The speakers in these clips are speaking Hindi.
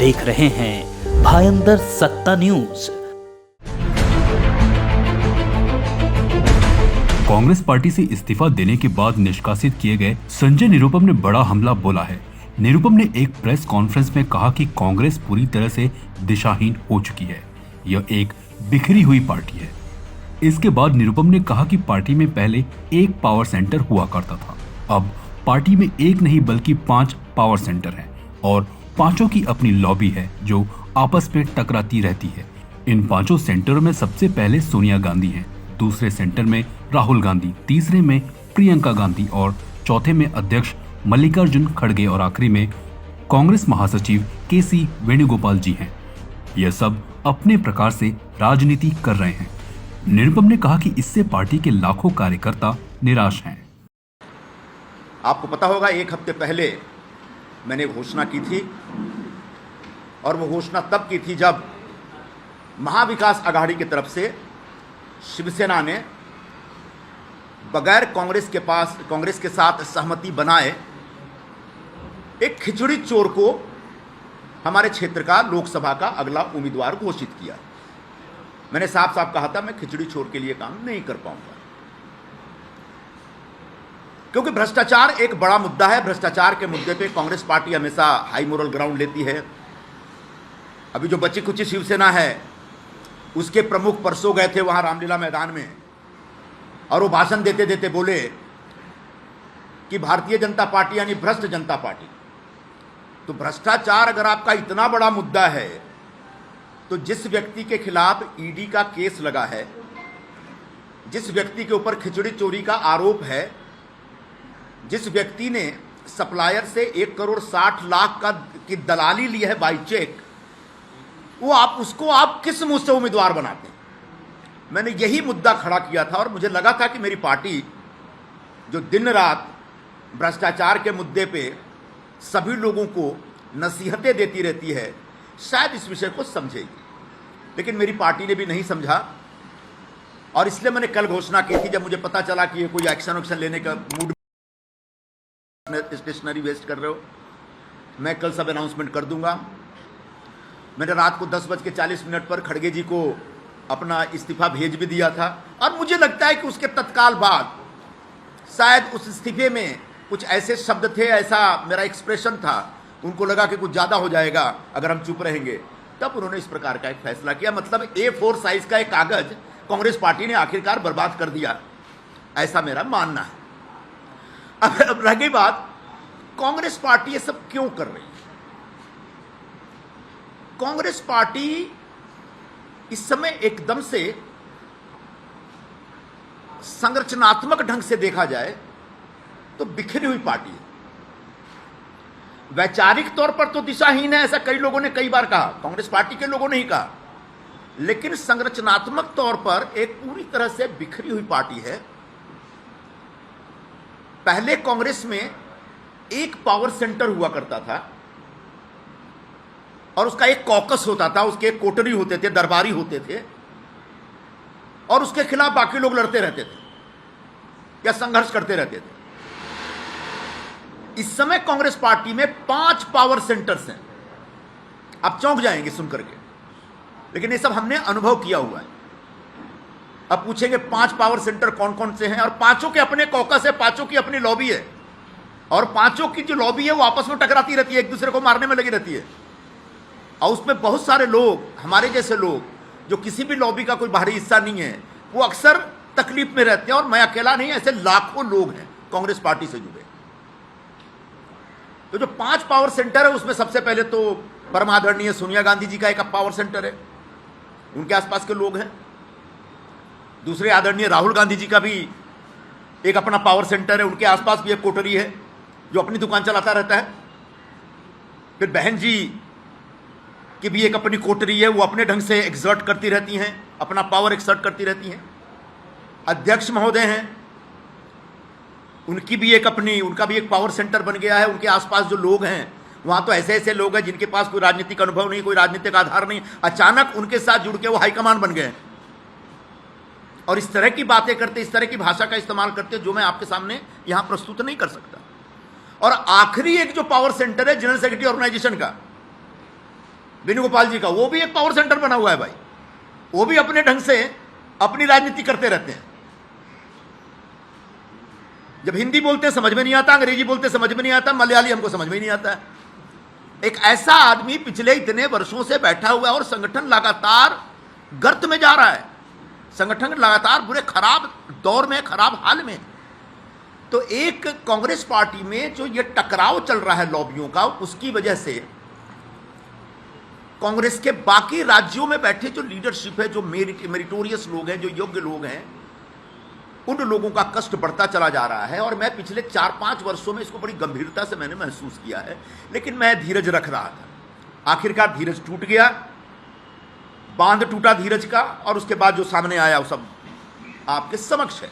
देख रहे हैं भायंदर सत्ता न्यूज। कांग्रेस पार्टी से इस्तीफा देने के बाद निष्कासित किए गए संजय निरुपम ने बड़ा हमला बोला है। निरुपम ने एक प्रेस कॉन्फ्रेंस में कहा कि कांग्रेस पूरी तरह से दिशाहीन हो चुकी है, यह एक बिखरी हुई पार्टी है। इसके बाद निरुपम ने कहा कि पार्टी में पहले एक पावर सेंटर हुआ करता था, अब पार्टी में एक नहीं बल्कि 5 पावर सेंटर हैं और पांचों की अपनी लॉबी है जो आपस में टकराती रहती है। इन 5 सेंटरों में सबसे पहले सोनिया गांधी हैं, दूसरे सेंटर में राहुल गांधी, तीसरे में प्रियंका गांधी और चौथे में अध्यक्ष मल्लिकार्जुन खड़गे और आखिरी में कांग्रेस महासचिव केसी वेणुगोपाल जी हैं। यह सब अपने प्रकार से राजनीति कर रहे हैं। निरुपम ने कहा कि इससे पार्टी के लाखों कार्यकर्ता निराश हैं। आपको पता होगा, एक हफ्ते पहले मैंने घोषणा की थी और वो घोषणा तब की थी जब महाविकास आघाड़ी की तरफ से शिवसेना ने बगैर कांग्रेस के साथ सहमति बनाए एक खिचड़ी चोर को हमारे क्षेत्र का लोकसभा का अगला उम्मीदवार घोषित किया। मैंने साफ साफ कहा था, मैं खिचड़ी चोर के लिए काम नहीं कर पाऊंगा, क्योंकि भ्रष्टाचार एक बड़ा मुद्दा है। भ्रष्टाचार के मुद्दे पे कांग्रेस पार्टी हमेशा हाई मोरल ग्राउंड लेती है। अभी जो बची कुची शिवसेना है, उसके प्रमुख परसों गए थे वहां रामलीला मैदान में और वो भाषण देते देते बोले कि भारतीय जनता पार्टी यानी भ्रष्ट जनता पार्टी। तो भ्रष्टाचार अगर आपका इतना बड़ा मुद्दा है, तो जिस व्यक्ति के खिलाफ ईडी का केस लगा है, जिस व्यक्ति के ऊपर खिचड़ी चोरी का आरोप है, जिस व्यक्ति ने सप्लायर से 1,60,00,000 की दलाली ली है बाई चेक, उसको आप किस मुंह से उम्मीदवार बनाते हैं? मैंने यही मुद्दा खड़ा किया था और मुझे लगा था कि मेरी पार्टी जो दिन रात भ्रष्टाचार के मुद्दे पे सभी लोगों को नसीहतें देती रहती है, शायद इस विषय को समझेगी, लेकिन मेरी पार्टी ने भी नहीं समझा। और इसलिए मैंने कल घोषणा की थी, जब मुझे पता चला कि ये कोई एक्शन लेने का मूड, स्टेशनरी वेस्ट कर रहे हो, मैं कल सब अनाउंसमेंट कर दूंगा। मैंने रात को 10:40 पर खड़गे जी को अपना इस्तीफा भेज भी दिया था और मुझे लगता है कि उसके तत्काल बाद शायद उस इस्तीफे में कुछ ऐसे शब्द थे, ऐसा मेरा एक्सप्रेशन था, उनको लगा कि कुछ ज़्यादा हो जाएगा अगर हम चुप रहेंगे, तब उन्होंने इस प्रकार का एक फैसला किया। मतलब A4 साइज का एक कागज कांग्रेस पार्टी ने आखिरकार बर्बाद कर दिया, ऐसा मेरा मानना है। अब रह गई बात, कांग्रेस पार्टी ये सब क्यों कर रही है? कांग्रेस पार्टी इस समय एकदम से संरचनात्मक ढंग से देखा जाए तो बिखरी हुई पार्टी है। वैचारिक तौर पर तो दिशाहीन है, ऐसा कई लोगों ने कई बार कहा, कांग्रेस पार्टी के लोगों ने ही कहा, लेकिन संरचनात्मक तौर पर एक पूरी तरह से बिखरी हुई पार्टी है। पहले कांग्रेस में एक पावर सेंटर हुआ करता था और उसका एक कॉकस होता था, उसके एक कोटरी होते थे, दरबारी होते थे, और उसके खिलाफ बाकी लोग लड़ते रहते थे या संघर्ष करते रहते थे। इस समय कांग्रेस पार्टी में 5 पावर सेंटर्स हैं। आप चौंक जाएंगे सुनकर के, लेकिन ये सब हमने अनुभव किया हुआ है। अब पूछेंगे 5 पावर सेंटर कौन कौन से हैं, और 5 के अपने कॉकस है, 5 की अपनी लॉबी है, और 5 की जो लॉबी है वो आपस में टकराती रहती है, एक दूसरे को मारने में लगी रहती है। और उसमें बहुत सारे लोग, हमारे जैसे लोग जो किसी भी लॉबी का कोई बाहरी हिस्सा नहीं है, वो अक्सर तकलीफ में रहते हैं। और मैं अकेला नहीं, ऐसे लाखों लोग हैं कांग्रेस पार्टी से जुड़े। तो जो 5 पावर सेंटर है, उसमें सबसे पहले तो परमादरणीय सोनिया गांधी जी का एक पावर सेंटर है, उनके आसपास के लोग हैं। दूसरे आदरणीय राहुल गांधी जी का भी एक अपना पावर सेंटर है, उनके आसपास भी एक कोटरी है जो अपनी दुकान चलाता रहता है। फिर बहन जी की भी एक अपनी कोटरी है, वो अपने ढंग से एक्सर्ट करती रहती हैं, अपना पावर एक्सर्ट करती रहती हैं। अध्यक्ष महोदय हैं, उनका भी एक पावर सेंटर बन गया है। उनके आसपास जो लोग हैं, वहां तो ऐसे ऐसे लोग हैं जिनके पास कोई राजनीतिक अनुभव नहीं, कोई राजनीतिक आधार नहीं, अचानक उनके साथ जुड़ के वो हाईकमान बन गए और इस तरह की बातें करते, इस तरह की भाषा का इस्तेमाल करते जो मैं आपके सामने यहां प्रस्तुत नहीं कर सकता। और आखिरी एक जो पावर सेंटर है जनरल सेक्रेटरी ऑर्गेनाइजेशन का, वेणुगोपाल जी का, वो भी एक पावर सेंटर बना हुआ है भाई। वो भी अपने ढंग से अपनी राजनीति करते रहते हैं। जब हिंदी बोलते समझ में नहीं आता, अंग्रेजी बोलते समझ में नहीं आता, मलयाली हमको समझ में नहीं आता है। एक ऐसा आदमी पिछले इतने वर्षों से बैठा हुआ है और संगठन लगातार गर्त में जा रहा है, संगठन लगातार बुरे खराब दौर में, खराब हाल में। तो एक कांग्रेस पार्टी में जो ये टकराव चल रहा है लॉबियों का, उसकी वजह से कांग्रेस के बाकी राज्यों में बैठे जो लीडरशिप है, जो मेरिटोरियस लोग हैं, जो योग्य लोग हैं, उन लोगों का कष्ट बढ़ता चला जा रहा है। और मैं पिछले 4-5 वर्षों में इसको बड़ी गंभीरता से मैंने महसूस किया है, लेकिन मैं धीरज रख रहा था। आखिरकार धीरज टूट गया, बांध टूटा धीरज का, और उसके बाद जो सामने आया वो सब आपके समक्ष है।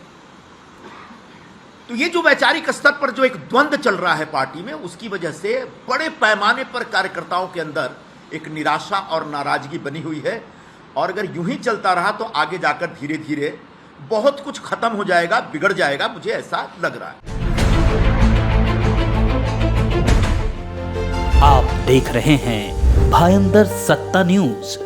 तो ये जो वैचारिक स्तर पर जो एक द्वंद्व चल रहा है पार्टी में, उसकी वजह से बड़े पैमाने पर कार्यकर्ताओं के अंदर एक निराशा और नाराजगी बनी हुई है। और अगर यूं ही चलता रहा तो आगे जाकर धीरे धीरे बहुत कुछ खत्म हो जाएगा, बिगड़ जाएगा, मुझे ऐसा लग रहा है। आप देख रहे हैं भायंदर सत्ता न्यूज।